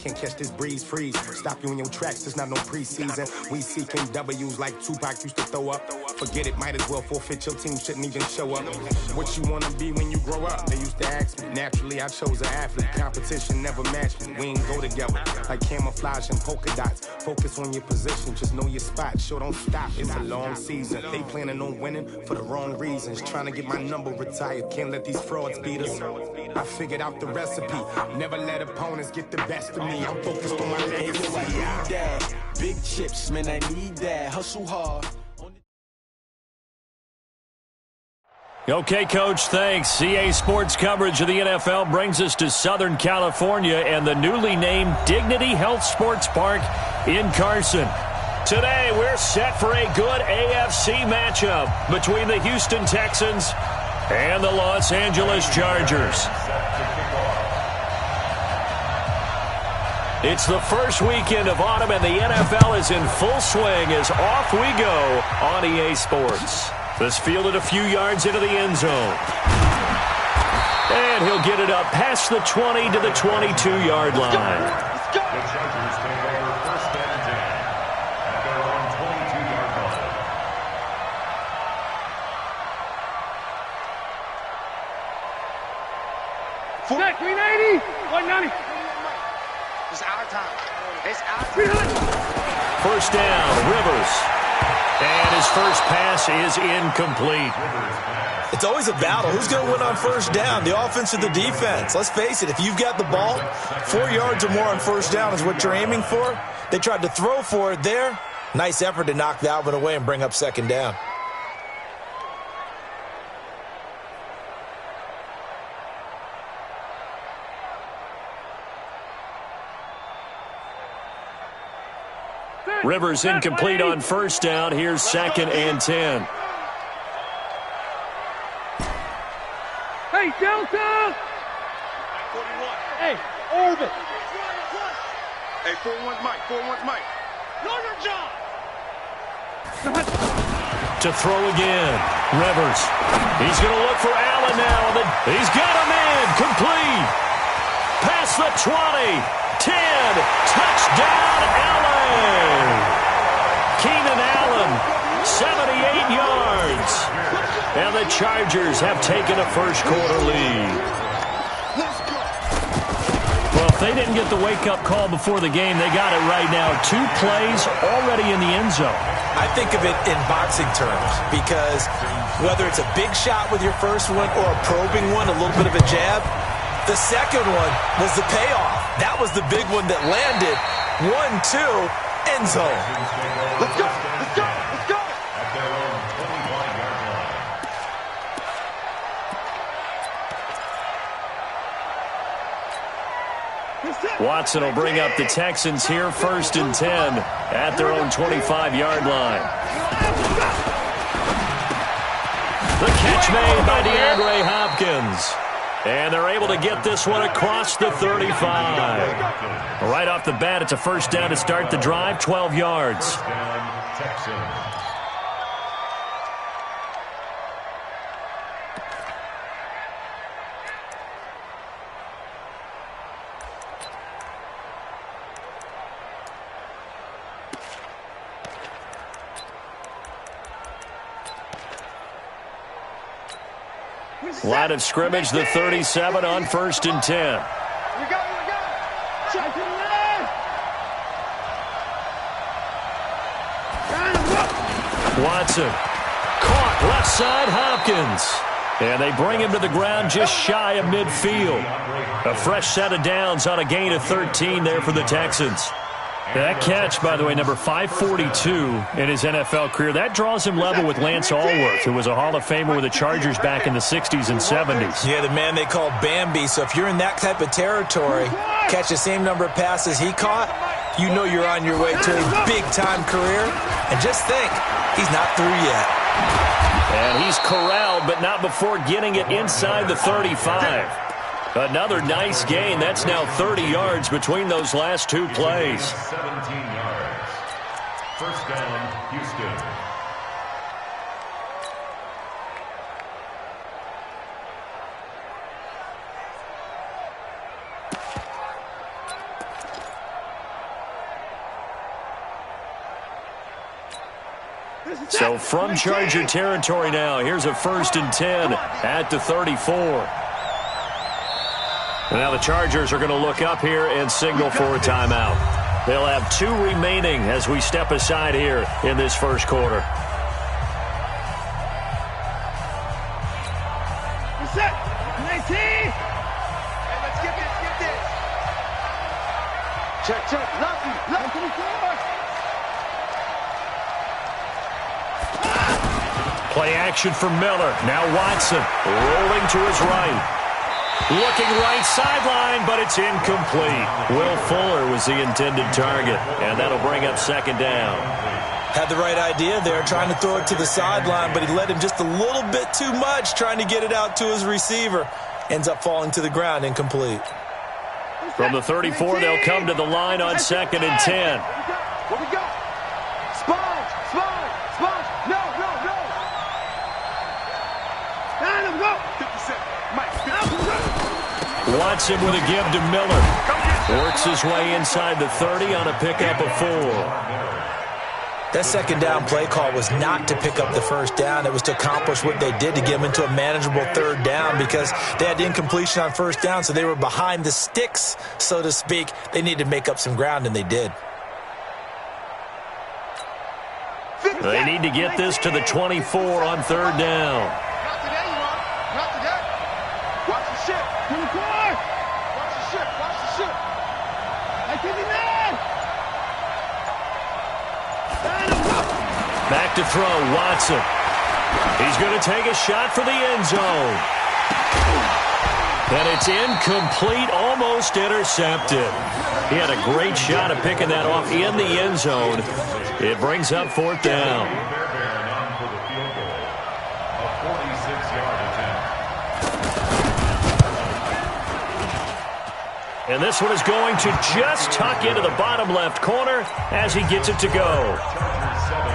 Can't catch this breeze, freeze. Stop you in your tracks, there's not no preseason. We seeking W's like Tupac used to throw up. Forget it, might as well forfeit, your team shouldn't even show up. What you wanna be when you grow up? They used to ask me. Naturally, I chose an athlete. Competition never matched me. We ain't go together like camouflage and polka dots. Focus on your position, just know your spot. Sure, don't stop, it's a long season. They planning on winning for the wrong reasons. Trying to get my number retired, can't let these frauds beat us. I figured out the recipe. Never let opponents get the best of me. I'm focused on my legacy. Big chips, man, I need that. Hustle hard. Okay, Coach, thanks. CA Sports coverage of the NFL brings us to Southern California and the newly named Dignity Health Sports Park in Carson. Today, we're set for a good AFC matchup between the Houston Texans and the Los Angeles Chargers. It's the first weekend of autumn, and the NFL is in full swing as off we go on EA Sports. This fielded a few yards into the end zone. And he'll get it up past the 20 to the 22-yard line. Let's go. The Chargers take over first and 10 at their own 22-yard line. Set, 380, 190. It's our time. It's our time. First down, Rivers. And his first pass is incomplete. It's always a battle. Who's going to win on first down, the offense or the defense? Let's face it, if you've got the ball, 4 yards or more on first down is what you're aiming for. They tried to throw for it there. Nice effort to knock that one away and bring up second down. Rivers incomplete on first down. Here's second and 10. Hey, Delta! 41. Hey, Orbit! Hey, 41's Mike. 41's Mike. Northern John! To throw again. Rivers. He's going to look for Allen now. He's got him in. Complete. Past the 20. 10. Touchdown, Allen. Keenan Allen, 78 yards. And the Chargers have taken a first-quarter lead. Well, if they didn't get the wake-up call before the game, they got it right now. 2 plays already in the end zone. I think of it in boxing terms because whether it's a big shot with your first one or a probing one, a little bit of a jab, the second one was the payoff. That was the big one that landed. 1-2, end zone. Let's go! Let's go! Let's go! At their own 25-yard line. Watson will bring up the Texans here first and 10 at their own 25-yard line. The catch made by DeAndre Hopkins. And they're able to get this one across the 35. Right off the bat, it's a first down to start the drive, 12 yards. First down, Texans. Line of scrimmage, the 37 on first and 10. We go! Check it Watson caught left side Hopkins. And they bring him to the ground just shy of midfield. A fresh set of downs on a gain of 13 there for the Texans. That catch, by the way, number 542 in his NFL career, that draws him level with Lance Allworth, who was a Hall of Famer with the Chargers back in the 60s and 70s. Yeah, the man they called Bambi. So if you're in that type of territory, catch the same number of passes he caught, you know you're on your way to a big-time career. And just think, he's not through yet. And he's corralled, but not before getting it inside the 35. Another nice gain. That's now 30 yards between those last 2 plays. 17 yards. First down, Houston. So from Charger territory now, here's a 1st and 10 at the 34. Now the Chargers are going to look up here and signal for a timeout. They'll have 2 remaining as we step aside here in this first quarter. Set. 19. Hey, let's get this. Check. Lucky. Play action for Miller. Now Watson rolling to his right. Looking right sideline, but it's incomplete. Will Fuller was the intended target, and that'll bring up 2nd down. Had the right idea there, trying to throw it to the sideline, but he let him just a little bit too much, trying to get it out to his receiver. Ends up falling to the ground, incomplete. From the 34, they'll come to the line on 2nd and 10. Where we go? Sponge. No. Let him go. 50 Cent. Mike. Watson with a give to Miller. Works his way inside the 30 on a pickup of 4. That 2nd down play call was not to pick up the 1st down. It was to accomplish what they did to get them into a manageable 3rd down because they had incompletion on 1st down, so they were behind the sticks, so to speak. They needed to make up some ground, and they did. They need to get this to the 24 on 3rd down. Not today, you are. Not today. Watch the ship. 24. Watch the ship. 59. Let him go. Back to throw, Watson. He's going to take a shot for the end zone. And it's incomplete, almost intercepted. He had a great shot at picking that off in the end zone. It brings up 4th down. And this one is going to just tuck into the bottom left corner as he gets it to go.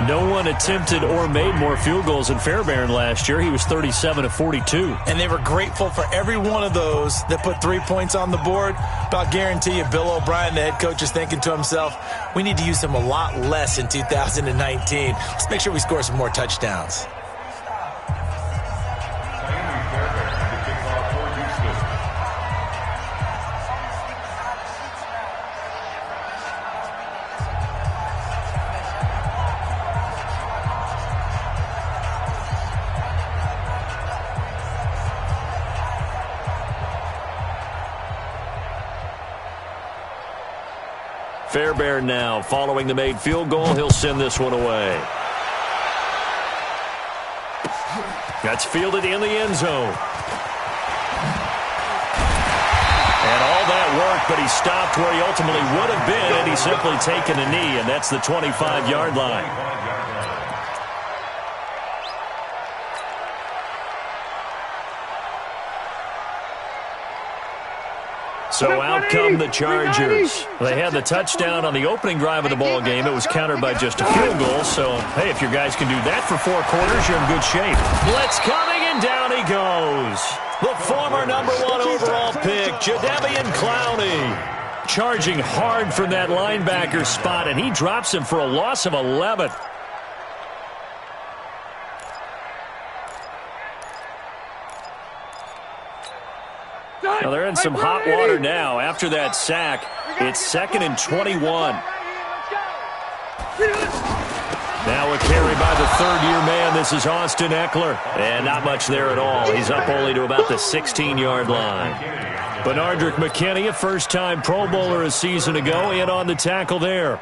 No one attempted or made more field goals than Fairbairn last year. He was 37 of 42. And they were grateful for every one of those that put 3 points on the board. But I'll guarantee you, Bill O'Brien, the head coach, is thinking to himself, we need to use them a lot less in 2019. Let's make sure we score some more touchdowns. Fairbairn now following the made field goal. He'll send this one away. That's fielded in the end zone. And all that work, but he stopped where he ultimately would have been, and he's simply taken a knee, and that's the 25-yard line. So out come the Chargers. They had the touchdown on the opening drive of the ball game. It was countered by just a field goal. So, hey, if your guys can do that for 4 quarters, you're in good shape. Blitz coming, and down he goes. The former number 1 overall pick, Jadeveon Clowney, charging hard from that linebacker spot, and he drops him for a loss of 11. Now they're in some hot water now. After that sack, it's 2nd and 21. Now a carry by the 3rd-year man. This is Austin Eckler. And not much there at all. He's up only to about the 16-yard line. Benardrick McKinney, a first-time Pro Bowler a season ago, in on the tackle there.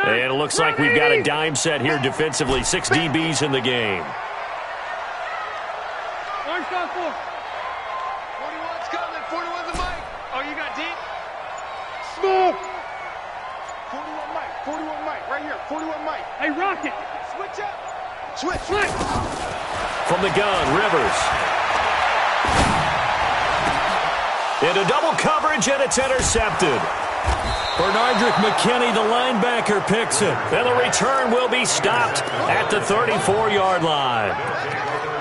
And it looks like we've got a dime set here defensively. 6 DBs in the game. Orange down 4. 41's coming. 41's a Mike. Oh, you got deep? Smooth. 41 Mike. 41 Mike. Right here. 41 Mike. Hey, Rocket. Switch up. Switch. From the gun, Rivers. Into double coverage, and it's intercepted. Bernardrick McKinney, the linebacker, picks it. And the return will be stopped at the 34-yard line.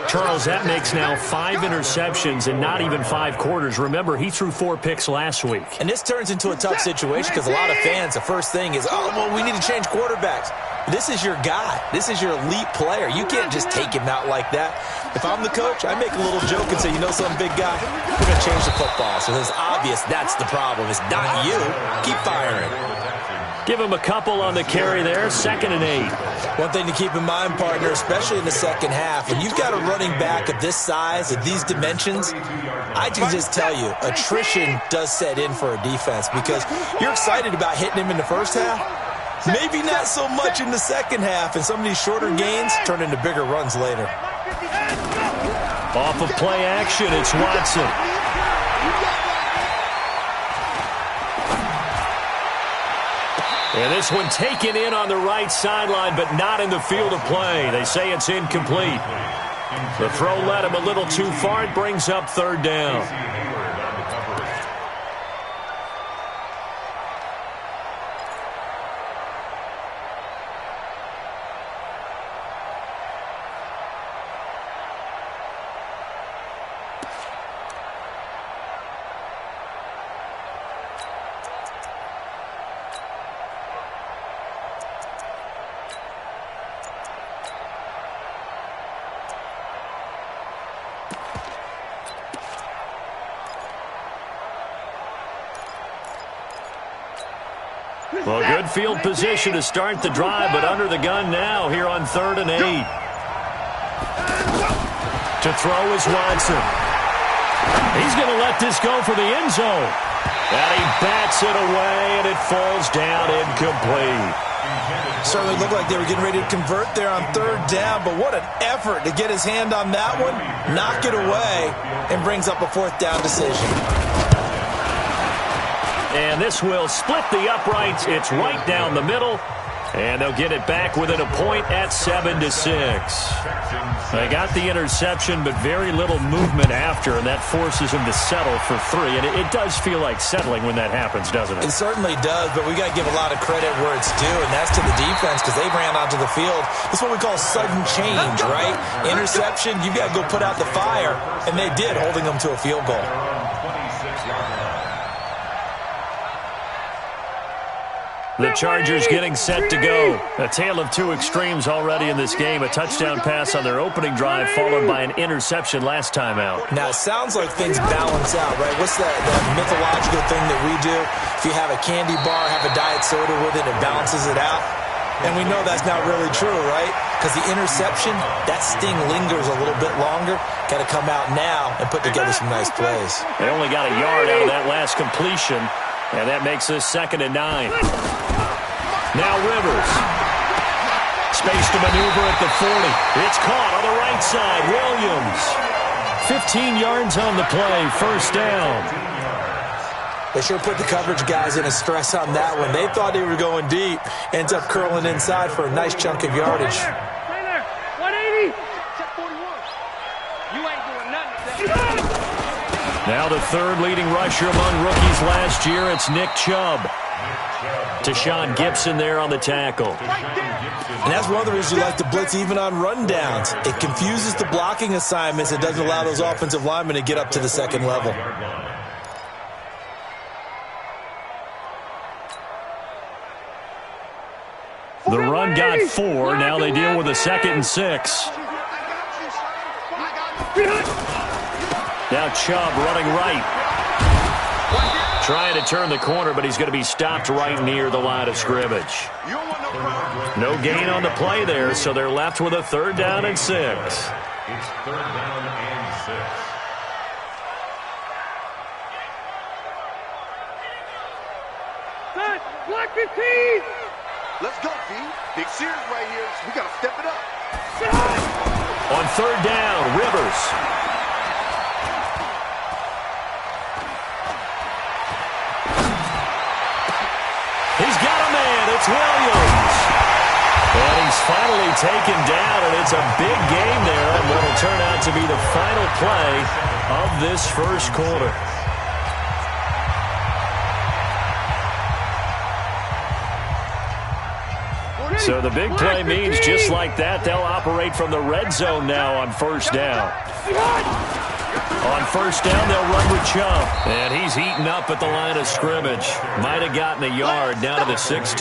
Charles, that makes now 5 interceptions in not even 5 quarters. Remember, he threw 4 picks last week. And this turns into a tough situation because a lot of fans, the first thing is, oh, well, we need to change quarterbacks. This is your guy. This is your elite player. You can't just take him out like that. If I'm the coach, I make a little joke and say, you know something, big guy? We're going to change the football. So it's obvious that's the problem. It's not you. Keep firing. Give him a couple on the carry there, 2nd and 8. One thing to keep in mind, partner, especially in the second half, when you've got a running back of this size, of these dimensions, I can just tell you, attrition does set in for a defense because you're excited about hitting him in the first half. Maybe not so much in the second half, and some of these shorter gains turn into bigger runs later. Off of play action, it's Watson. And this one taken in on the right sideline, but not in the field of play. They say it's incomplete. The throw led him a little too far. It brings up 3rd down. Well, good field position to start the drive, but under the gun now here on 3rd and 8. To throw is Watson. He's going to let this go for the end zone. And he bats it away, and it falls down incomplete. Certainly looked like they were getting ready to convert there on 3rd down, but what an effort to get his hand on that one, knock it away, and brings up a 4th down decision. And this will split the uprights. It's right down the middle. And they'll get it back within a point at 7-6. They got the interception, but very little movement after, and that forces them to settle for 3. And it does feel like settling when that happens, doesn't it? It certainly does, but we got to give a lot of credit where it's due, and that's to the defense because they ran onto the field. That's what we call sudden change, right? Interception, you got to go put out the fire, and they did, holding them to a field goal. The Chargers getting set to go. A tale of 2 extremes already in this game. A touchdown pass on their opening drive followed by an interception last time out. Now, it sounds like things balance out, right? What's that mythological thing that we do? If you have a candy bar, have a diet soda with it, it balances it out. And we know that's not really true, right? Because the interception, that sting lingers a little bit longer. Got to come out now and put together some nice plays. They only got a yard out of that last completion, and that makes this 2nd and 9. Now Rivers. Space to maneuver at the 40. It's caught on the right side. Williams. 15 yards on the play. 1st down. They sure put the coverage guys in a stress on that one. They thought they were going deep. Ends up curling inside for a nice chunk of yardage. Right there. 180. Check 41. You ain't doing nothing. Now the 3rd leading rusher among rookies last year. It's Nick Chubb. Deshaun Gibson there on the tackle. And that's one of the reasons you like to blitz even on rundowns. It confuses the blocking assignments. It doesn't allow those offensive linemen to get up to the 2nd level. The run got 4. Now they deal with a 2nd and 6. Now Chubb running right. Trying to turn the corner, but he's going to be stopped right near the line of scrimmage. No gain on the play there, so they're left with a 3rd down and 6. It's 3rd down and 6. Cut. Block 15. Let's go, B. Big Sears right here. We got to step it up. On 3rd down, Rivers. He's got a man. It's Williams. And he's finally taken down, and it's a big game there on what will turn out to be the final play of this 1st quarter. So the big play means just like that, they'll operate from the red zone now on first down. On first down, they'll run with Chubb. And he's heating up at the line of scrimmage. Might have gotten a yard down to the 16.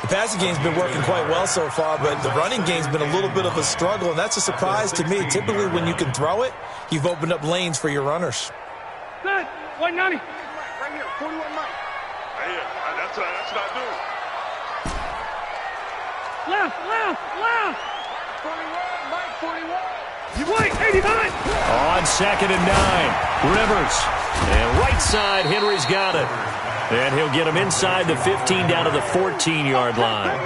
The passing game's been working quite well so far, but the running game's been a little bit of a struggle, and that's a surprise to me. Typically, when you can throw it, you've opened up lanes for your runners. Good. 190. Right here, 41 Mike. Right here. That's what I do. Left. 41, Mike, 41. You wait, 89. On 2nd and 9, Rivers. And right side, Henry's got it. And he'll get him inside the 15 down to the 14-yard line.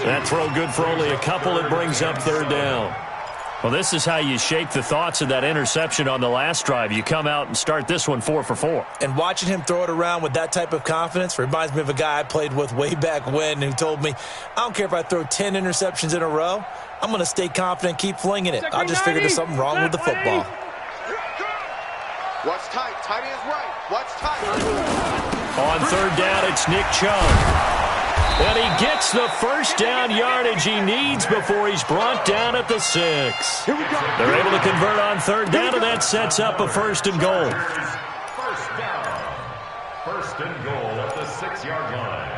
That throw good for only a couple. It brings up third down. Well, this is how you shake the thoughts of that interception on the last drive. You come out and start this one 4 for 4. And watching him throw it around with that type of confidence reminds me of a guy I played with way back when who told me, I don't care if I throw 10 interceptions in a row. I'm going to stay confident, keep flinging it. I just figured there's something wrong with the football. Watch tight. Tight is right. Watch tight. On third down, it's Nick Chubb. And he gets the first down yardage he needs before he's brought down at the 6. They're able to convert on third down, and that sets up a 1st and goal. First down. 1st and goal at the 6-yard line.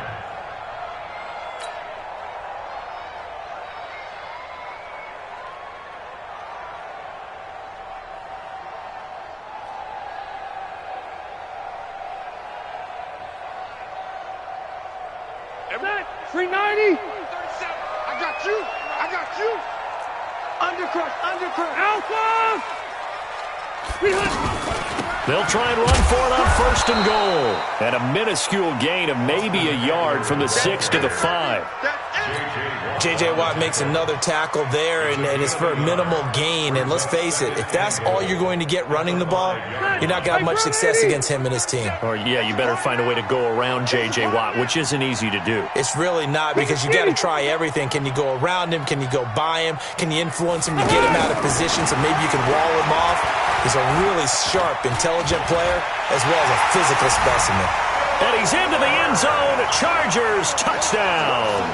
Set. 390. 37. I got you. Undercut. Alpha. 300. They'll try and run for it on 1st and goal. And a minuscule gain of maybe a yard from the 6 to the 5. J.J. Watt makes another tackle there, and it's for a minimal gain. And let's face it, if that's all you're going to get running the ball, you're not going to have much success against him and his team. Or, yeah, you better find a way to go around J.J. Watt, which isn't easy to do. It's really not, because you got to try everything. Can you go around him? Can you go by him? Can you influence him to get him out of position so maybe you can wall him off? He's a really sharp, intelligent player as well as a physical specimen. And he's into the end zone. Chargers touchdown.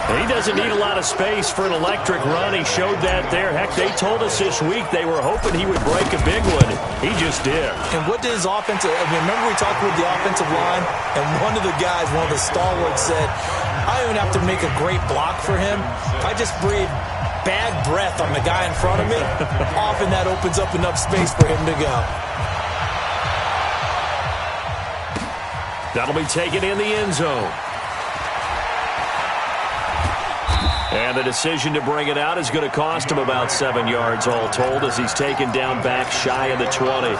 He doesn't need a lot of space for an electric run. He showed that there. Heck, they told us this week they were hoping he would break a big one. He just did. And what did his offensive – remember we talked with the offensive line, and one of the guys, one of the stalwarts said, I don't even have to make a great block for him. I just breathe bad breath on the guy in front of me. Often that opens up enough space for him to go. That'll be taken in the end zone. And the decision to bring it out is going to cost him about 7 yards all told as he's taken down back shy of the 20.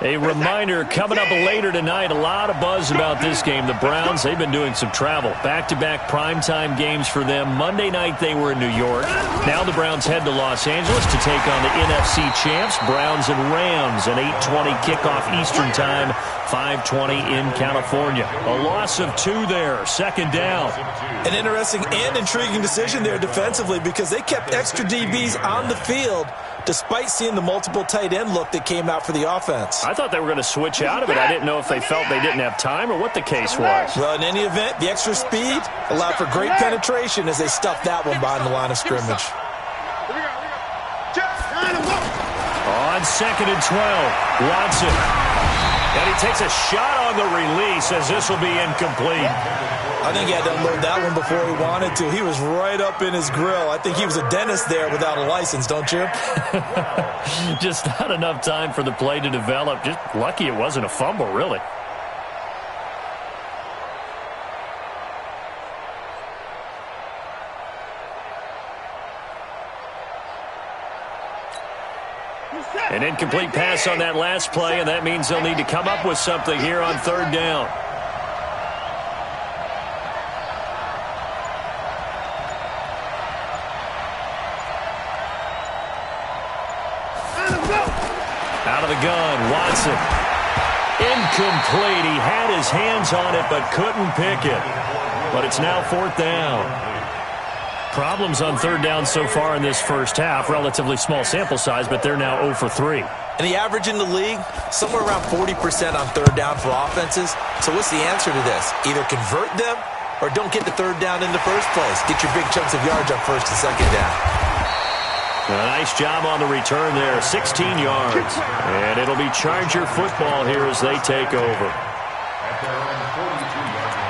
A reminder, coming up later tonight, a lot of buzz about this game. The Browns, they've been doing some travel. Back-to-back primetime games for them. Monday night they were in New York. Now the Browns head to Los Angeles to take on the NFC champs, Browns and Rams. An 8:20 kickoff Eastern time, 5:20 in California. A loss of 2 there, 2nd down. An interesting and intriguing decision there defensively because they kept extra DBs on the field despite seeing the multiple tight end look that came out for the offense. I thought they were going to switch out of it. I didn't know if they felt they didn't have time or what the case was. Well, in any event, the extra speed allowed for great penetration as they stuffed that one behind the line of scrimmage. On 2nd and 12, Watson. And he takes a shot on the release as this will be incomplete. I think he had to unload that one before he wanted to. He was right up in his grill. I think he was a dentist there without a license, don't you? Just not enough time for the play to develop. Just lucky it wasn't a fumble, really. An incomplete pass on that last play, and that means they'll need to come up with something here on 3rd down. Out of the gun, Watson. Incomplete. He had his hands on it but couldn't pick it. But it's now 4th down. Problems on third down so far in this first half. Relatively small sample size, but they're now 0 for 3. And the average in the league, somewhere around 40% on third down for offenses. So what's the answer to this? Either convert them or don't get the third down in the first place. Get your big chunks of yards on first and second down. A nice job on the return there, 16 yards. And it'll be Charger football here as they take over. At their own 42-yard line.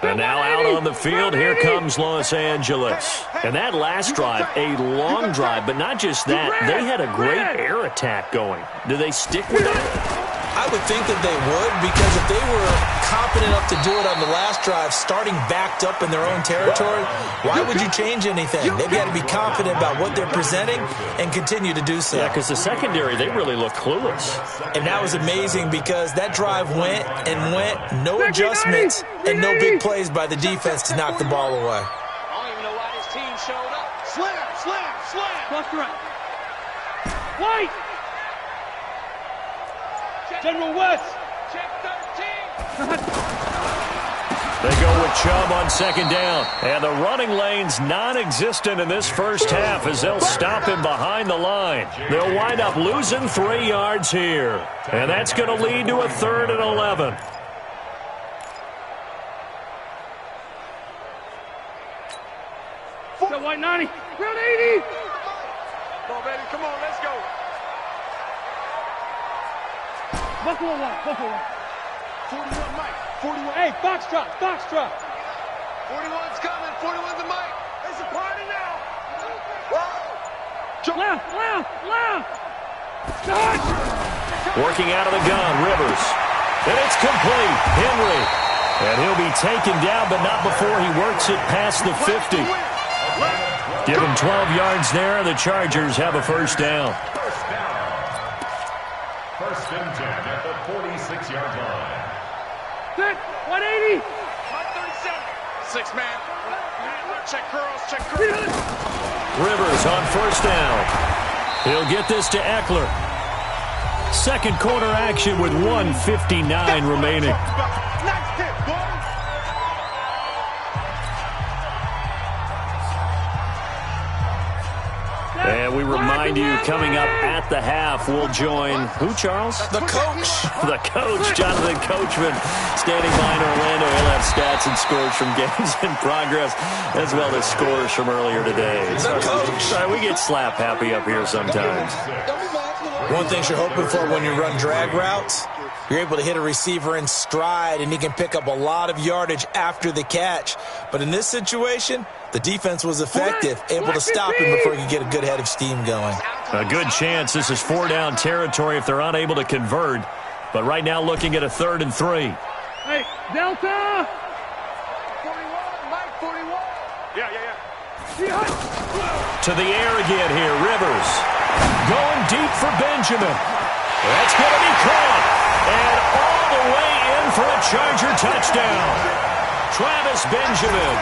And now out on the field, here comes Los Angeles. And that last drive, a long drive, but not just that. They had a great air attack going. Do they stick with it? I would think that they would, because if they were confident enough to do it on the last drive, starting backed up in their own territory, why would you change anything? They've got to be confident about what they're presenting and continue to do so. Yeah, because the secondary, they really look clueless. And that was amazing because that drive went and went, no adjustments and no big plays by the defense to knock the ball away. I don't even know why this team showed up. Slam, slam, slam. Left to right. White. General West. Check 13. They go with Chubb on second down. And the running lane's non-existent in this first half as they'll stop him behind the line. They'll wind up losing 3 yards here. And that's going to lead to a 3rd and 11. Go White 90. Round 80. Come on, baby. Come on, let's go. Buffalo White. Buffalo White. 41 Mike. 41. Hey, box drop. Box drop. 41's coming. 41's the Mike. It's a party now. Left, left, left. Touch. Working out of the gun, Rivers. And it's complete. Henry. And he'll be taken down, but not before he works it past the 50. Give him 12 yards there. The Chargers have a first down. First and 10 at the 46-yard line. Set. 180. 137. 6 man. Check curls. Check curls. Rivers on first down. He'll get this to Eckler. Second quarter action with 1:59 remaining. Next hit, boy. And we remind you, coming up at the half, we'll join who, Charles? The coach. The coach, Jonathan Coachman, standing by in Orlando. He'll have stats and scores from games in progress, as well as scores from earlier today. The coach. Sorry, we get slap happy up here sometimes. One thing you're hoping for when you run drag routes, you're able to hit a receiver in stride, and he can pick up a lot of yardage after the catch. But in this situation, the defense was effective, able to stop him before he could get a good head of steam going. A good chance this is 4-down territory if they're unable to convert. But right now looking at a 3rd and 3. Hey, Delta! 41, Mike, 41. Yeah. To the air again here, Rivers. Going deep for Benjamin. That's going to be caught. And all the way in for a Charger touchdown. Travis Benjamin,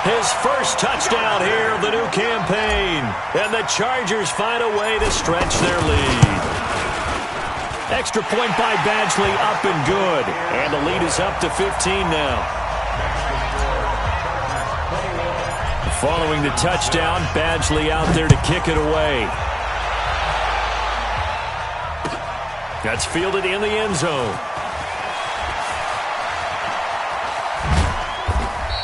his first touchdown here of the new campaign. And the Chargers find a way to stretch their lead. Extra point by Badgley, up and good. And the lead is up to 15 now. Following the touchdown, Badgley out there to kick it away. That's fielded in the end zone.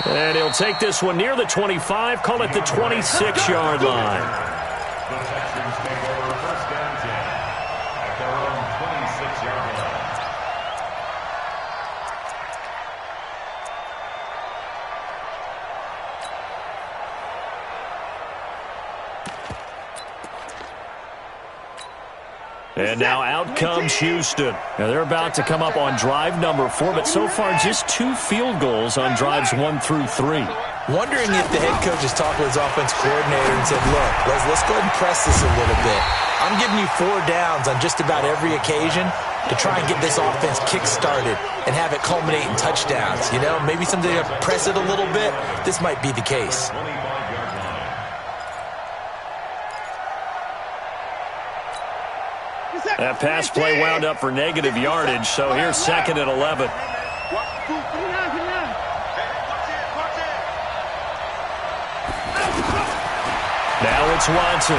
And he'll take this one near the 25, call it the 26-yard line. The Texans take over first and 10 at their own 26-yard line. And now out comes Houston. Now they're about to come up on drive number 4, but so far just 2 field goals on drives 1 through 3. Wondering if the head coach has talked with his offense coordinator and said, look, let's go ahead and press this a little bit. I'm giving you 4 downs on just about every occasion. to try and get this offense kick-started and have it culminate in touchdowns. You know, maybe something to press it a little bit. This might be the case. That pass play wound up for negative yardage, so here's 2nd and 11. Now it's Watson.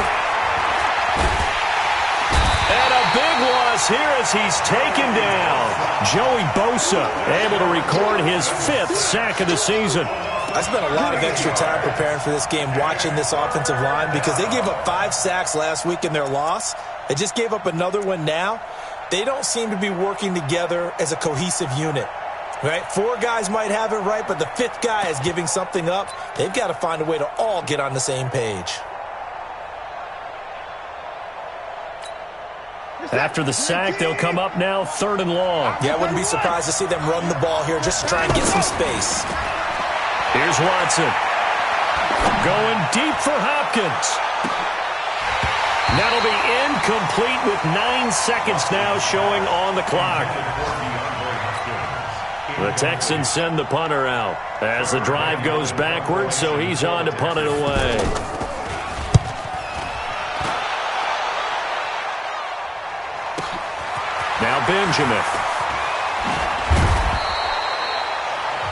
And a big loss here as he's taken down. Joey Bosa able to record his 5th sack of the season. I spent a lot of extra time preparing for this game, watching this offensive line, because they gave up 5 sacks last week in their loss. They just gave up another one now. They don't seem to be working together as a cohesive unit. Right? 4 guys might have it right, but the 5th guy is giving something up. They've got to find a way to all get on the same page. After the sack, they'll come up now 3rd and long. Yeah, I wouldn't be surprised to see them run the ball here just to try and get some space. Here's Watson. Going deep for Hopkins. That'll be incomplete with 9 seconds now showing on the clock. The Texans send the punter out as the drive goes backwards, so he's on to punt it away. Now Benjamin.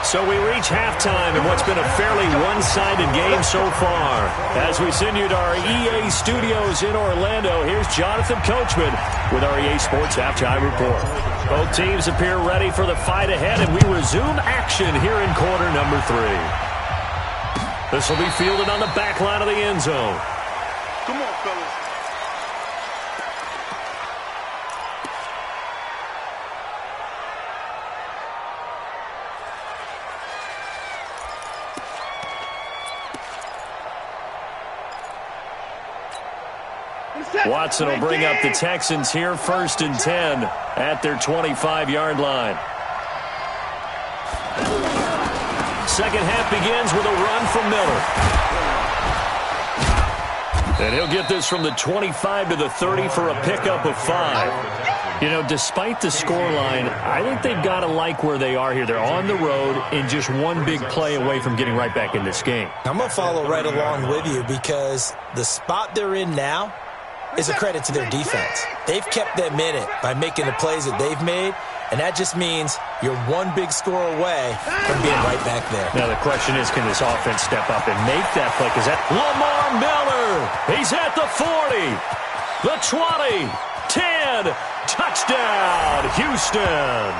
So we reach halftime in what's been a fairly one-sided game so far. As we send you to our EA studios in Orlando, here's Jonathan Coachman with our EA Sports Halftime Report. Both teams appear ready for the fight ahead, and we resume action here in quarter number 3. This will be fielded on the back line of the end zone. Come on, fellas. Watson will bring up the Texans here 1st and 10 at their 25-yard line. Second half begins with a run from Miller. And he'll get this from the 25 to the 30 for a pickup of 5. You know, despite the scoreline, I think they've got to like where they are here. They're on the road and just one big play away from getting right back in this game. I'm going to follow right along with you because the spot they're in now is a credit to their defense. They've kept them in it by making the plays that they've made, and that just means you're one big score away from being right back there. Now the question is, can this offense step up and make that play? Because that Lamar Miller, he's at the 40, the 20, 10, touchdown, Houston.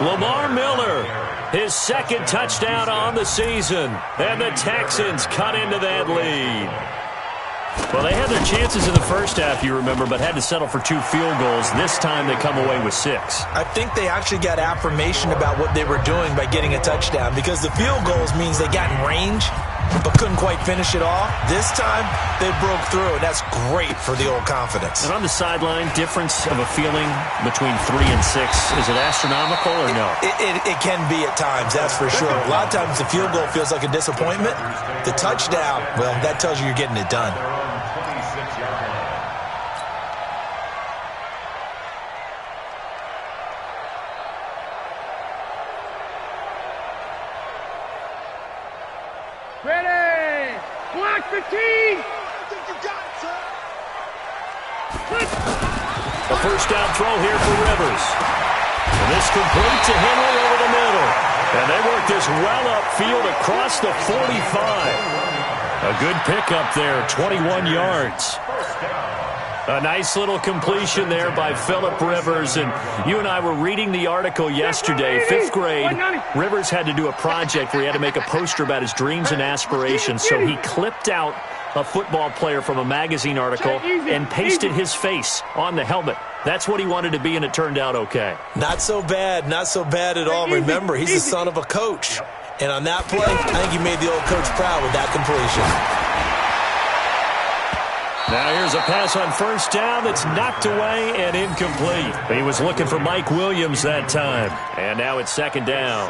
Lamar Miller, his 2nd touchdown on the season, and the Texans cut into that lead. Well, they had their chances in the first half, you remember, but had to settle for 2 field goals. This time they come away with 6. I think they actually got affirmation about what they were doing by getting a touchdown, because the field goals means they got in range but couldn't quite finish it off. This time they broke through, and that's great for the old confidence. And on the sideline, difference of a feeling between 3 and 6, is it astronomical or no? It can be at times, that's for sure. A lot of times the field goal feels like a disappointment. The touchdown, well, that tells you you're getting it done. Ready! Block 15! A first down throw here for Rivers. And this complete to Henry over the middle. And they work this well upfield across the 45. A good pickup there, 21 yards. A nice little completion there by Phillip Rivers. And you and I were reading the article yesterday, 5th grade. Rivers had to do a project where he had to make a poster about his dreams and aspirations. So he clipped out a football player from a magazine article and pasted his face on the helmet. That's what he wanted to be, and it turned out okay. Not so bad at all. Remember, he's the son of a coach. And on that play, I think he made the old coach proud with that completion. Now here's a pass on first down that's knocked away and incomplete. He was looking for Mike Williams that time. And now it's 2nd down.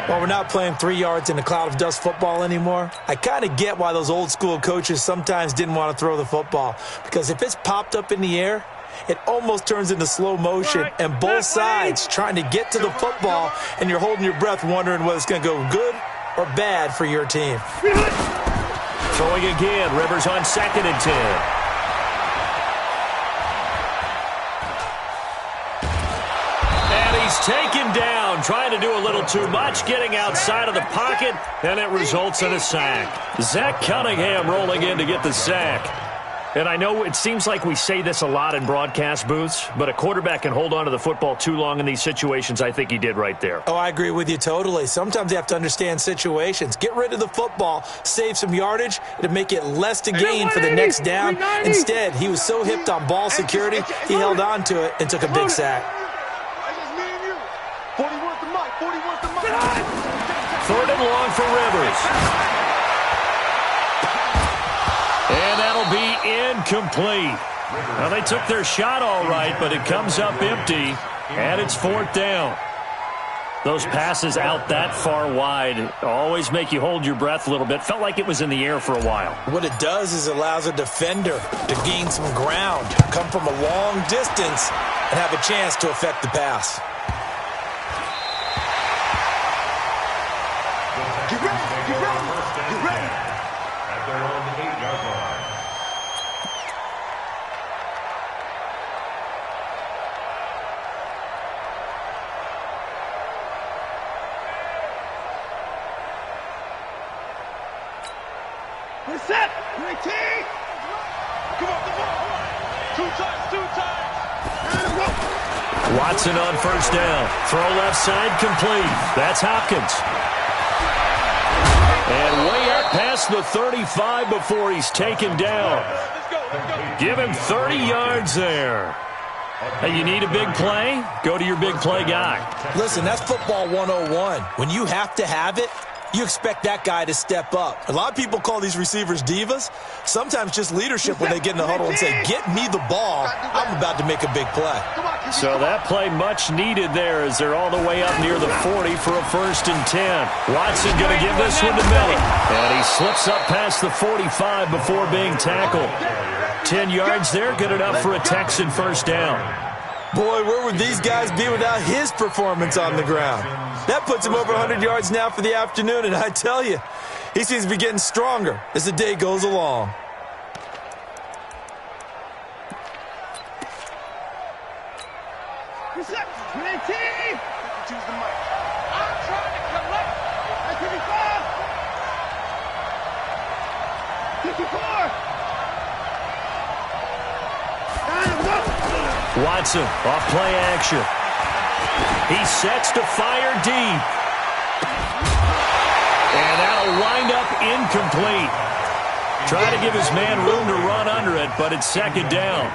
Well, we're not playing 3 yards in a cloud of dust football anymore. I kind of get why those old school coaches sometimes didn't want to throw the football. Because if it's popped up in the air, it almost turns into slow motion, and both sides trying to get to the football, and you're holding your breath wondering whether it's going to go good or bad for your team. Throwing again, Rivers on 2nd and 10. He's taken down, trying to do a little too much, getting outside of the pocket, and it results in a sack. Zach Cunningham rolling in to get the sack. And I know it seems like we say this a lot in broadcast booths, but a quarterback can hold on to the football too long in these situations. I think he did right there. Oh, I agree with you totally. Sometimes you have to understand situations. Get rid of the football, save some yardage, it'll make it less to gain for the next down. Instead, he was so hipped on ball security, he held on to it and took a big sack. 3rd and long for Rivers. And that'll be incomplete. Now, they took their shot all right, but it comes up empty, and it's 4th down. Those passes out that far wide always make you hold your breath a little bit. Felt like it was in the air for a while. What it does is it allows a defender to gain some ground, come from a long distance, and have a chance to affect the pass. Get ready, get ready, get ready. At their own 8-yard line. We're set. We're a team. Come on. 2 times. Watson on 1st down. Throw left side complete. That's Hopkins. And way up past the 35 before he's taken down. Give him 30 yards there. Hey, you need a big play? Go to your big play guy. Listen, that's football 101. When you have to have it, you expect that guy to step up. A lot of people call these receivers divas. Sometimes just leadership when they get in the huddle and say, get me the ball. I'm about to make a big play. So that play much needed there as they're all the way up near the 40 for a 1st and 10. Watson going to give this one to Miller. And he slips up past the 45 before being tackled. 10 yards there, good enough for a Texan 1st down. Boy, where would these guys be without his performance on the ground? That puts him over 100 yards now for the afternoon, and I tell you, he seems to be getting stronger as the day goes along. We're set. We're a team. Choose the mic. I'm trying to collect. 54. Watson off play action. He sets to fire deep. And that'll wind up incomplete. Try to give his man room to run under it, but it's 2nd down.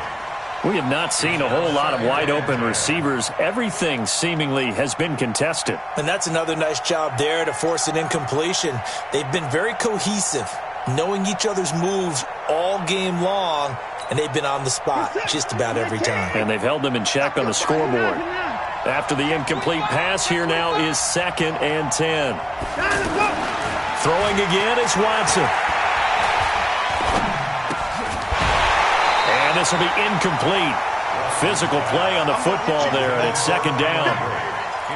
We have not seen a whole lot of wide-open receivers. Everything seemingly has been contested. And that's another nice job there to force an incompletion. They've been very cohesive, knowing each other's moves all game long, and they've been on the spot just about every time. And they've held them in check on the scoreboard. After the incomplete pass, here now is 2nd and 10. Throwing again is Watson. And this will be incomplete. Physical play on the football there, and it's 2nd down.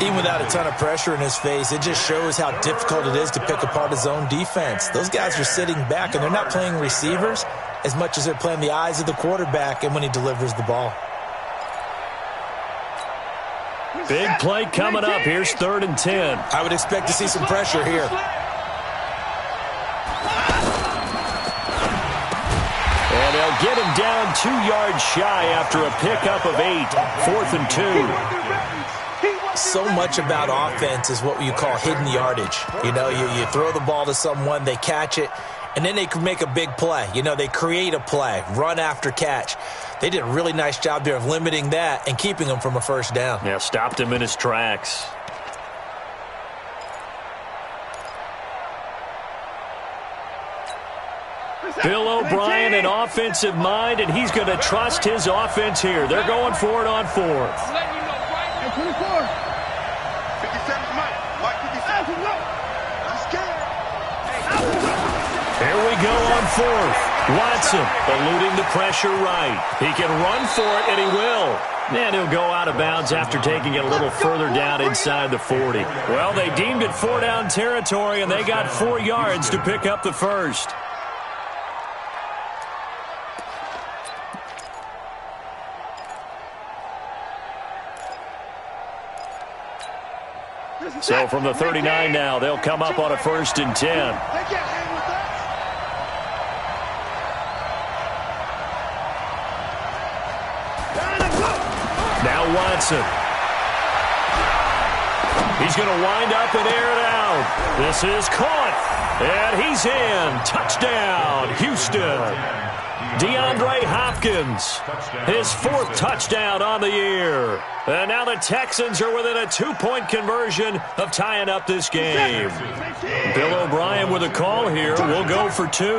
Even without a ton of pressure in his face, it just shows how difficult it is to pick apart his own defense. Those guys are sitting back, and they're not playing receivers as much as they're playing the eyes of the quarterback and when he delivers the ball. Big play coming up. Here's 3rd and 10. I would expect to see some pressure here. And they'll get him down 2 yards shy after a pickup of 8. 4th and 2. So much about offense is what you call hidden yardage. You know, you throw the ball to someone, they catch it, and then they can make a big play. You know, they create a play, run after catch. They did a really nice job there of limiting that and keeping him from a 1st down. Yeah, stopped him in his tracks. Bill O'Brien, an offensive mind, and he's going to trust his offense here. They're going for it on 4th. 24. 57's Mike. Mike 57. I'm scared. Here we go on 4th. Watson eluding the pressure right. He can run for it, and he will. And he'll go out of bounds after taking it a little further down inside the 40. Well, they deemed it 4-down territory, and they got 4 yards to pick up the first. So from the 39 now, they'll come up on a 1st and 10. Now Watson. He's going to wind up and air it out. This is caught. And he's in. Touchdown, Houston. DeAndre Hopkins, his 4th touchdown on the year. And now the Texans are within a 2-point conversion of tying up this game. Bill O'Brien with a call here. We'll go for 2.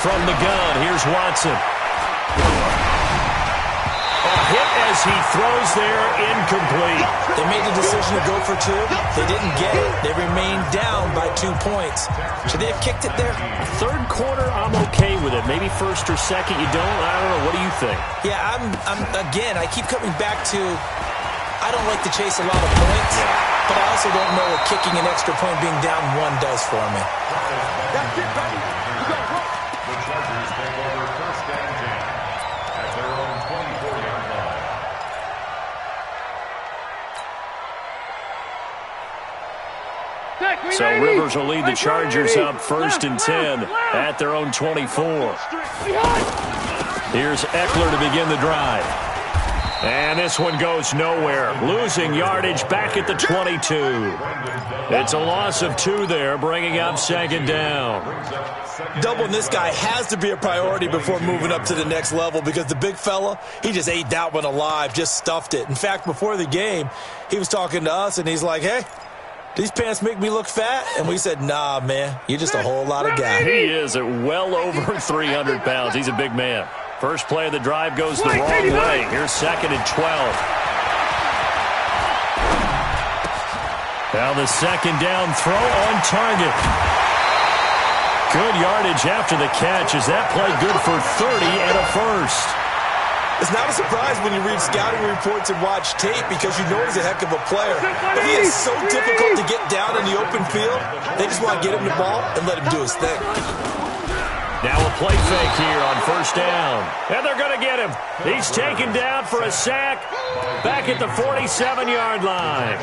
From the gun, here's Watson. A hit as he throws there, incomplete. They made the decision to go for 2. They didn't get it. They remained down by 2 points. Should they have kicked it there? 3rd quarter, I'm okay with it. Maybe 1st or 2nd, you don't. I don't know. What do you think? Yeah, again, I keep coming back to I don't like to chase a lot of points, but I also don't know what kicking an extra point being down 1 does for me. That's it, buddy. The Chargers take over 1st and 10 at their own 24-yard line. So Rivers will lead the Chargers up 1st and 10 at their own 24. Here's Eckler to begin the drive. And this one goes nowhere. Losing yardage back at the 22. It's a loss of 2 there, bringing up 2nd down. Doubling this guy has to be a priority before moving up to the next level because the big fella, he just ate that one alive, just stuffed it. In fact, before the game, he was talking to us, and he's like, hey, these pants make me look fat? And we said, nah, man, you're just a whole lot of guy. He is at well over 300 pounds. He's a big man. First play of the drive goes the wrong way. Here's 2nd and 12. Now the 2nd down throw on target. Good yardage after the catch. Is that play good for 30 and a first? It's not a surprise when you read scouting reports and watch tape because you know he's a heck of a player. But he is so difficult to get down in the open field. They just want to get him the ball and let him do his thing. Now a play fake here on 1st down. And they're going to get him. He's taken down for a sack back at the 47-yard line.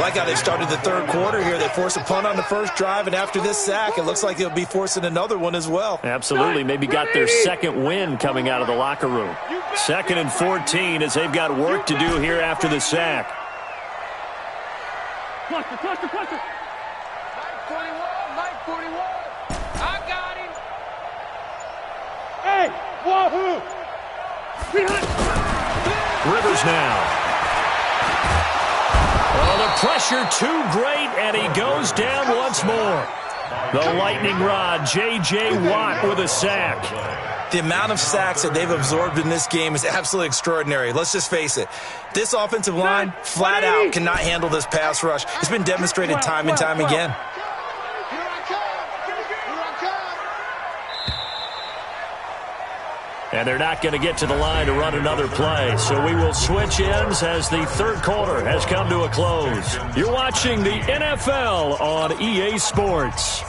Like how they started the 3rd quarter here. They force a punt on the 1st drive, and after this sack, it looks like they'll be forcing another one as well. Absolutely. Maybe got their 2nd win coming out of the locker room. 2nd and 14 as they've got work to do here after the sack. Cluster. Mike 41. I got him. Hey, wahoo! Rivers now. Oh, the pressure too great, and he goes down once more. The lightning rod, J.J. Watt with a sack. The amount of sacks that they've absorbed in this game is absolutely extraordinary. Let's just face it. This offensive line, flat out, cannot handle this pass rush. It's been demonstrated time and time again. And they're not going to get to the line to run another play. So we will switch ends as the 3rd quarter has come to a close. You're watching the NFL on EA Sports.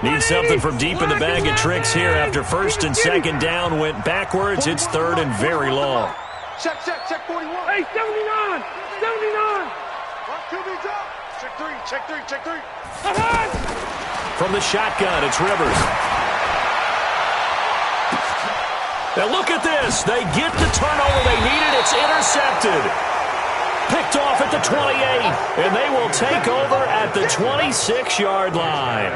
Need something from deep in the bag of tricks here after 1st and 2nd down went backwards. It's 3rd and very long. Check 41. Hey, 79. Check 3. From the shotgun, it's Rivers. Now look at this. They get the turnover they needed. It's intercepted. Picked off at the 28. And they will take over at the 26-yard line.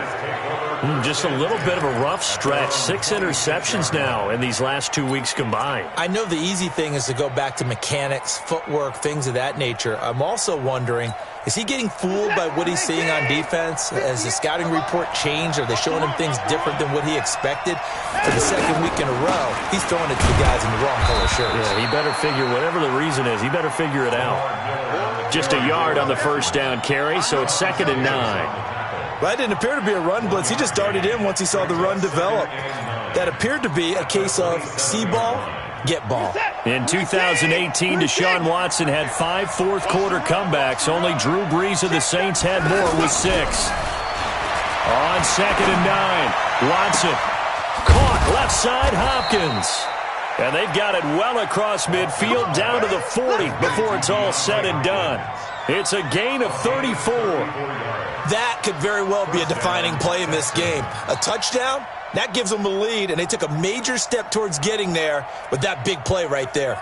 Just a little bit of a rough stretch. 6 interceptions now in these last 2 weeks combined. I know the easy thing is to go back to mechanics, footwork, things of that nature. I'm also wondering, Is he getting fooled by what he's seeing on defense? Has the scouting report changed? Are they showing him things different than what he expected? For the second week in a row, he's throwing it to the guys in the wrong color shirts. Yeah, he better figure, whatever the reason is, he better figure it out. Just a yard on the first down carry, so it's 2nd and 9. That didn't appear to be a run blitz. He just darted in once he saw the run develop. That appeared to be a case of see ball, get ball. In 2018, Deshaun Watson had 5 fourth-quarter comebacks. Only Drew Brees of the Saints had more with 6. On 2nd and 9, Watson caught left side Hopkins. And they've got it well across midfield down to the 40 before it's all said and done. It's a gain of 34. That could very well be a defining play in this game. A touchdown, that gives them the lead, and they took a major step towards getting there with that big play right there.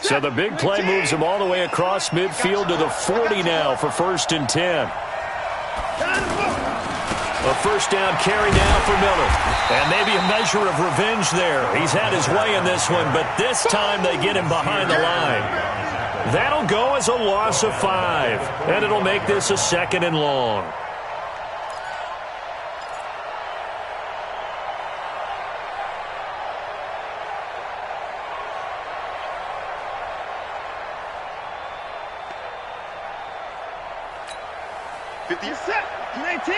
So the big play moves him all the way across midfield to the 40 now for 1st and 10. A first down carry now for Miller. And maybe a measure of revenge there. He's had his way in this one, but this time they get him behind the line. That'll go as a loss of 5, and it'll make this a 2nd and long. Set. 19.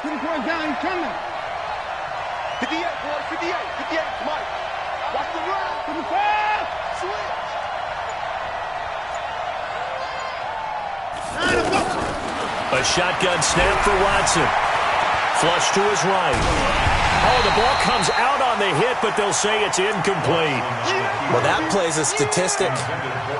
24 down, coming. 58, boys, 58, 58, Mike. Watch the run. 55. Switch. A shotgun snap for Watson. Flush to his right. Oh, the ball comes out on the hit, but they'll say it's incomplete. Well, that plays a statistic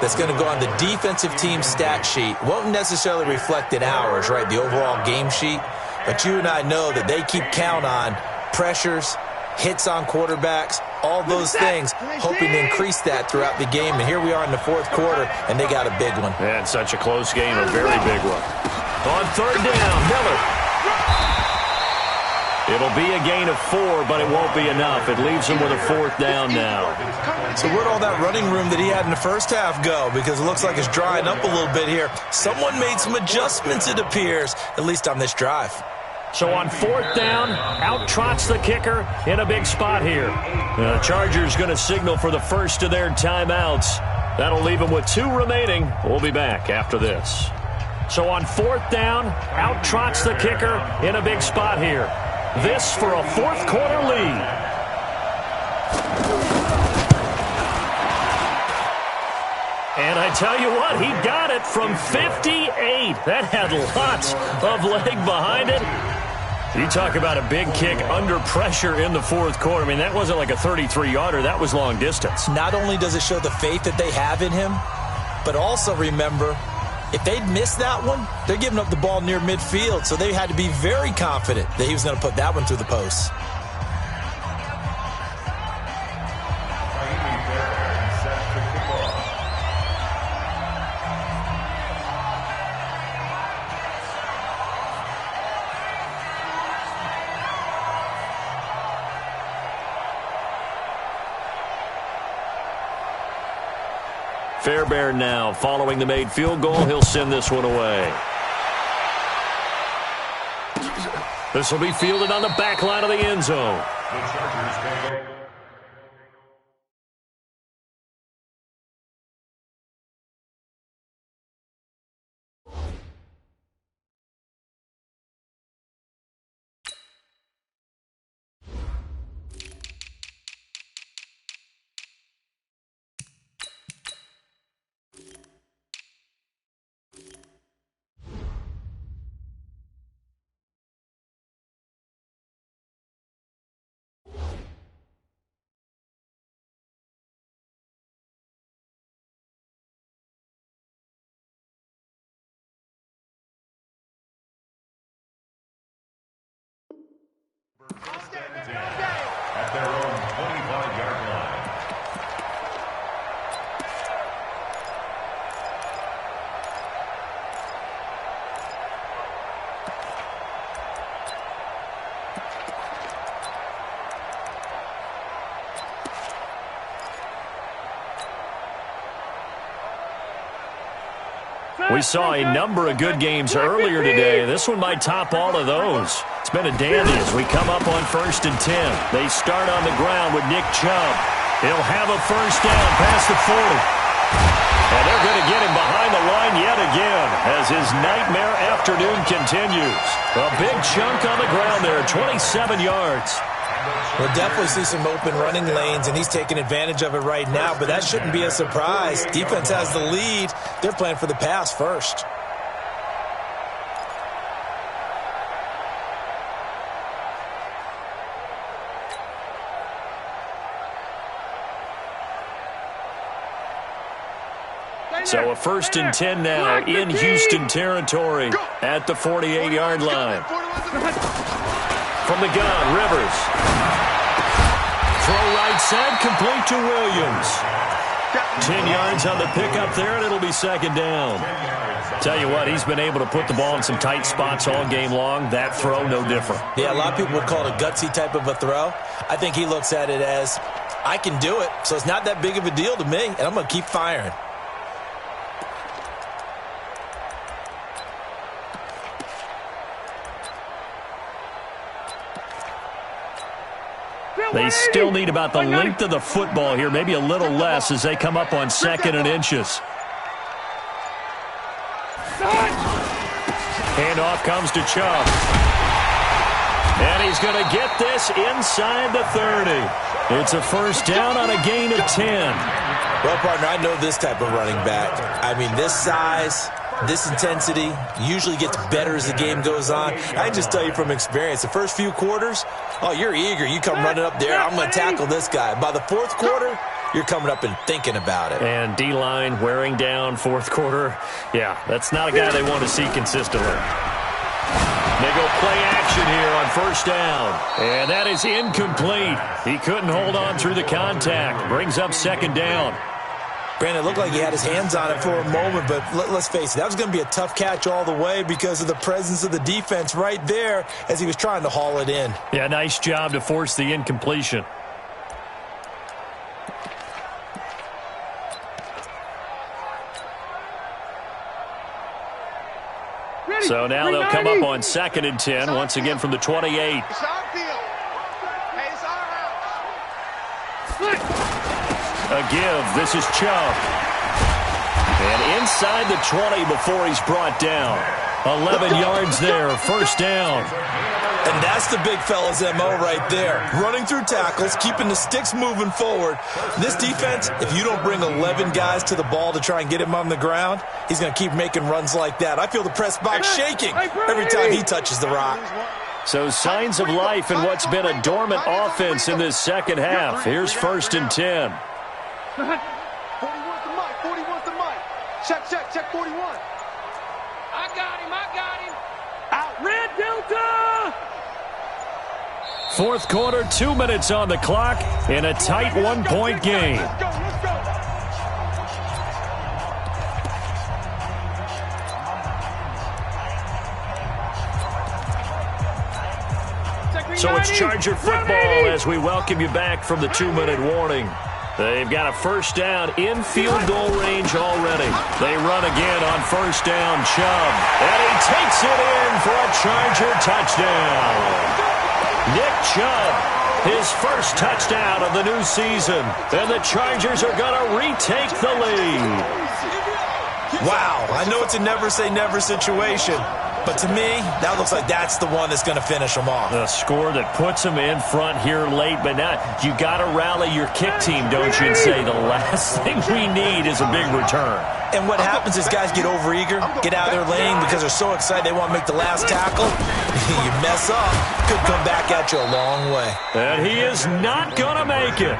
that's going to go on the defensive team stat sheet. Won't necessarily reflect in ours, right, the overall game sheet. But you and I know that they keep count on pressures, hits on quarterbacks, all those things, hoping to increase that throughout the game. And here we are in the 4th quarter, and they got a big one. And such a close game, a very big one. On 3rd down, Miller. It'll be a gain of 4, but it won't be enough. It leaves him with a 4th down now. So where'd all that running room that he had in the first half go? Because it looks like it's drying up a little bit here. Someone made some adjustments, it appears, at least on this drive. So on 4th down, out trots the kicker in a big spot here. The Chargers going to signal for the first of their timeouts. That'll leave them with 2 remaining. We'll be back after this. So on 4th down, out trots the kicker in a big spot here. This for a 4th quarter lead. And I tell you what, he got it from 58. That had lots of leg behind it. You talk about a big kick under pressure in the 4th quarter. I mean, that wasn't like a 33-yarder. That was long distance. Not only does it show the faith that they have in him, but also remember, if they'd missed that one, they're giving up the ball near midfield, so they had to be very confident that he was going to put that one through the post. Fairbairn now following the made field goal. He'll send this one away. This will be fielded on the back line of the end zone. At their own 25-yard line. We saw a number of good games earlier today. This one might top all of those. It's been a dandy as we come up on 1st and 10. They start on the ground with Nick Chubb. He'll have a first down past the 40. And they're going to get him behind the line yet again as his nightmare afternoon continues. A big chunk on the ground there, 27 yards. We'll definitely see some open running lanes, and he's taking advantage of it right now, but that shouldn't be a surprise. Defense has the lead. They're playing for the pass first. So a 1st and 10 now in Houston territory at the 48-yard line. From the gun, Rivers. Throw right side, complete to Williams. 10 yards on the pickup there, and it'll be 2nd down. Tell you what, he's been able to put the ball in some tight spots all game long. That throw, no different. Yeah, a lot of people would call it a gutsy type of a throw. I think he looks at it as, I can do it, so it's not that big of a deal to me, and I'm going to keep firing. They still need about the length of the football here, maybe a little less as they come up on 2nd and inches. Handoff comes to Chubb. And he's going to get this inside the 30. It's a first down on a gain of 10. Well, partner, I know this type of running back. I mean, this size, this intensity usually gets better as the game goes on. I can just tell you from experience, the first few quarters, oh, you're eager. You come running up there, I'm going to tackle this guy. By the 4th quarter, you're coming up and thinking about it. And D-line wearing down 4th quarter. Yeah, that's not a guy they want to see consistently. They go play action here on 1st down. And that is incomplete. He couldn't hold on through the contact. Brings up 2nd down. Brandon, it looked like he had his hands on it for a moment, but let's face it, that was going to be a tough catch all the way because of the presence of the defense right there as he was trying to haul it in. Yeah, nice job to force the incompletion. So now they'll come up on 2nd and 10, once again from the 28. It's our field. Hey, it's our house. A give. This is Chubb. And inside the 20 before he's brought down. 11 yards there. 1st down. And that's the big fella's MO right there. Running through tackles, keeping the sticks moving forward. This defense, if you don't bring 11 guys to the ball to try and get him on the ground, he's going to keep making runs like that. I feel the press box shaking every time he touches the rock. So signs of life in what's been a dormant offense in this 2nd half. Here's 1st and 10. 41's the mic. 41's the mic. Check 41. I got him. Out. Red Delta! 4th quarter, 2 minutes on the clock in a tight 1-point game. Let's go. So it's Charger football as we welcome you back from the 2-minute warning. They've got a first down in field goal range already. They run again on 1st down, Chubb. And he takes it in for a Charger touchdown. Nick Chubb, his first touchdown of the new season. And the Chargers are going to retake the lead. Wow, I know it's a never-say-never situation. But to me, that looks like that's the one that's going to finish them off. The score that puts them in front here late, but now you got to rally your kick team, don't you, and say the last thing we need is a big return. And what happens is guys get overeager, get out of their lane because they're so excited they want to make the last tackle. You mess up, could come back at you a long way. And he is not going to make it.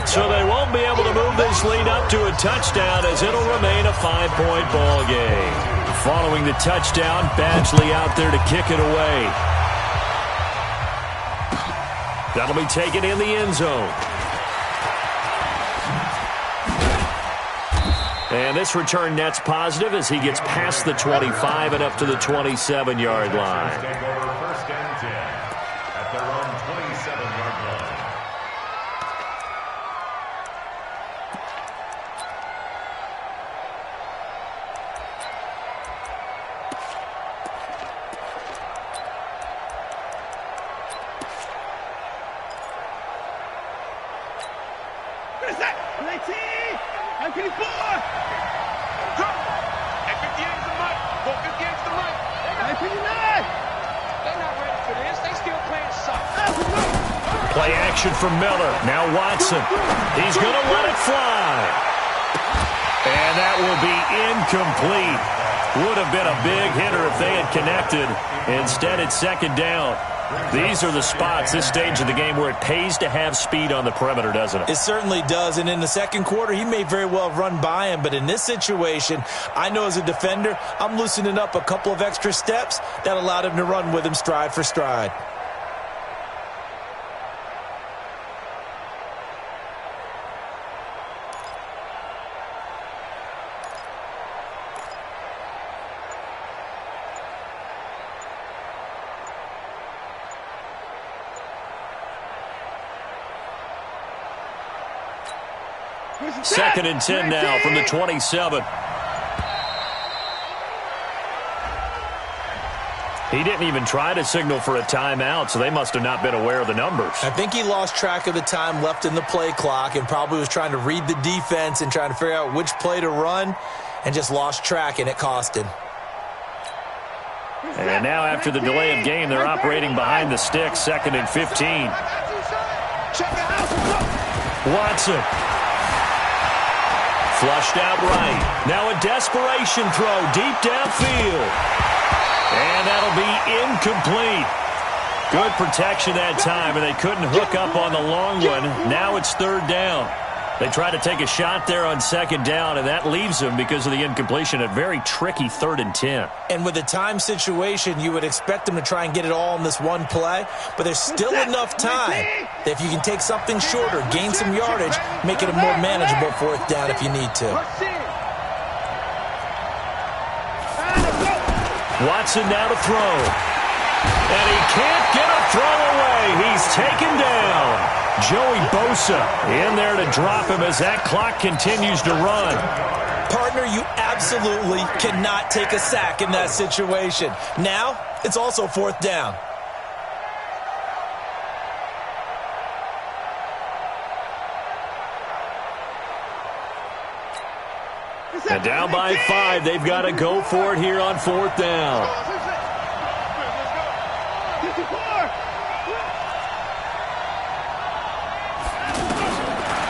So they won't be able to move this lead up to a touchdown as it'll remain a 5-point ball game. Following the touchdown, Badgley out there to kick it away. That'll be taken in the end zone. And this return net's positive as he gets past the 25 and up to the 27-yard line. Take over 1st and 10 at their own 27-yard line. Finish that. 19. 54. Go. At 58 is the mic. Go 58 is the mic. 59. They're not ready for this. They still playing soft. Play action from Miller. Now Watson. He's going to let it fly. And that will be incomplete. Would have been a big hitter if they had connected. Instead, it's second down. These are the spots, this stage of the game, where it pays to have speed on the perimeter, doesn't it? It certainly does, and in the second quarter, he may very well have run by him, but in this situation, I know as a defender, I'm loosening up a couple of extra steps that allowed him to run with him stride for stride. Second and 10 now from the 27. He didn't even try to signal for a timeout, so they must have not been aware of the numbers. I think he lost track of the time left in the play clock and probably was trying to read the defense and trying to figure out which play to run and just lost track, and it cost him. And now after the delay of game, they're operating behind the sticks, second and 15. Watson. Flushed out right. Now a desperation throw deep downfield. And that'll be incomplete. Good protection that time, and they couldn't hook up on the long one. Now it's third down. They try to take a shot there on second down, and that leaves them, because of the incompletion, a very tricky 3rd and 10. And with the time situation, you would expect them to try and get it all in this one play, but there's still enough time that if you can take something shorter, gain some yardage, make it a more manageable 4th down if you need to. Watson now to throw. And he can't get a throw away. He's taken down. Joey Bosa in there to drop him as that clock continues to run. Partner, you absolutely cannot take a sack in that situation. Now, it's also 4th down. And down by 5, they've got to go for it here on 4th down.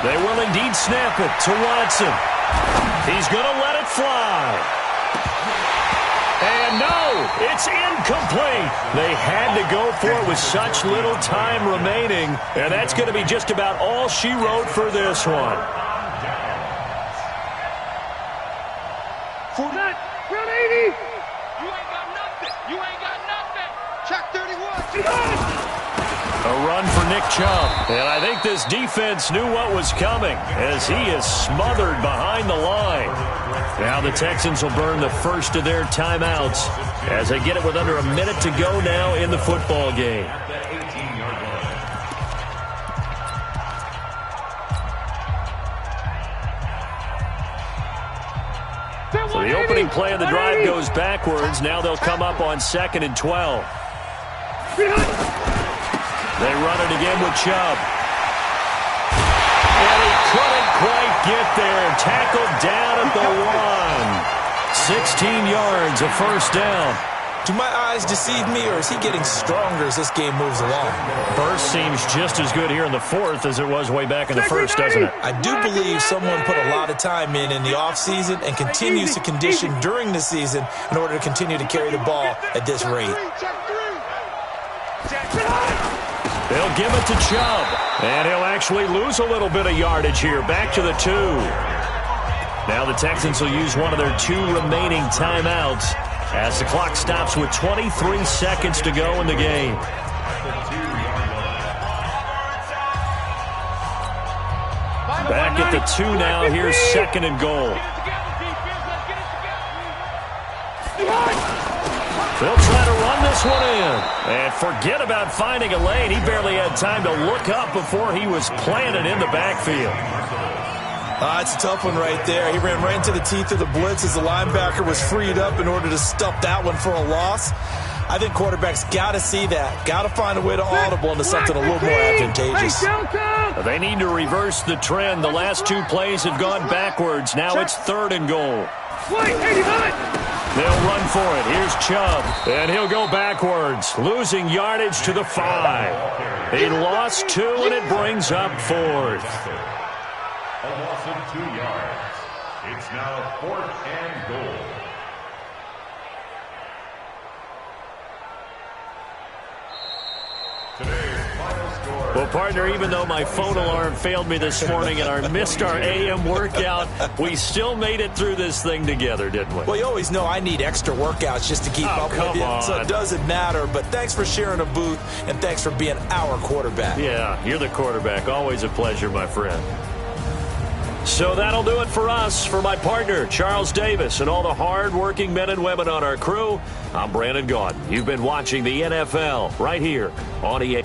They will indeed snap it to Watson. He's going to let it fly. And no, it's incomplete. They had to go for it with such little time remaining, and that's going to be just about all she wrote for this one. Round 80. You ain't got nothing. You ain't got nothing. Check 31. A run for Nick Chubb. And I think this defense knew what was coming as he is smothered behind the line. Now the Texans will burn the first of their timeouts as they get it with under a minute to go now in the football game. So the opening play of the drive goes backwards. Now they'll come up on 2nd and 12. They run it again with Chubb. And he couldn't quite get there. Tackled down at the 1. 16 yards, a first down. Do my eyes deceive me, or is he getting stronger as this game moves along? Burst seems just as good here in the 4th as it was way back in the 1st, doesn't it? I do believe someone put a lot of time in the offseason and continues to condition during the season in order to continue to carry the ball at this rate. They'll give it to Chubb, and he'll actually lose a little bit of yardage here. Back to the 2. Now the Texans will use one of their 2 remaining timeouts as the clock stops with 23 seconds to go in the game. Back at the 2 now. Here's 2nd and goal. They'll try to run this one in. And forget about finding a lane. He barely had time to look up before he was planted in the backfield. It's a tough one right there. He ran right into the teeth of the blitz as the linebacker was freed up in order to stuff that one for a loss. I think quarterbacks got to see that. Got to find a way to audible into something a little more advantageous. They need to reverse the trend. The last 2 plays have gone backwards. Now it's 3rd and goal. They'll run for it. Here's Chubb, and he'll go backwards, losing yardage to the 5. He lost 2, and it brings up 4th. A loss of 2 yards. It's now 4th and goal. Well, partner, even though my phone alarm failed me this morning and I missed our AM workout, we still made it through this thing together, didn't we? Well, you always know I need extra workouts just to keep up with you, so it doesn't matter. But thanks for sharing a booth, and thanks for being our quarterback. Yeah, you're the quarterback. Always a pleasure, my friend. So that'll do it for us. For my partner, Charles Davis, and all the hard-working men and women on our crew, I'm Brandon Gaudin. You've been watching the NFL right here on EA.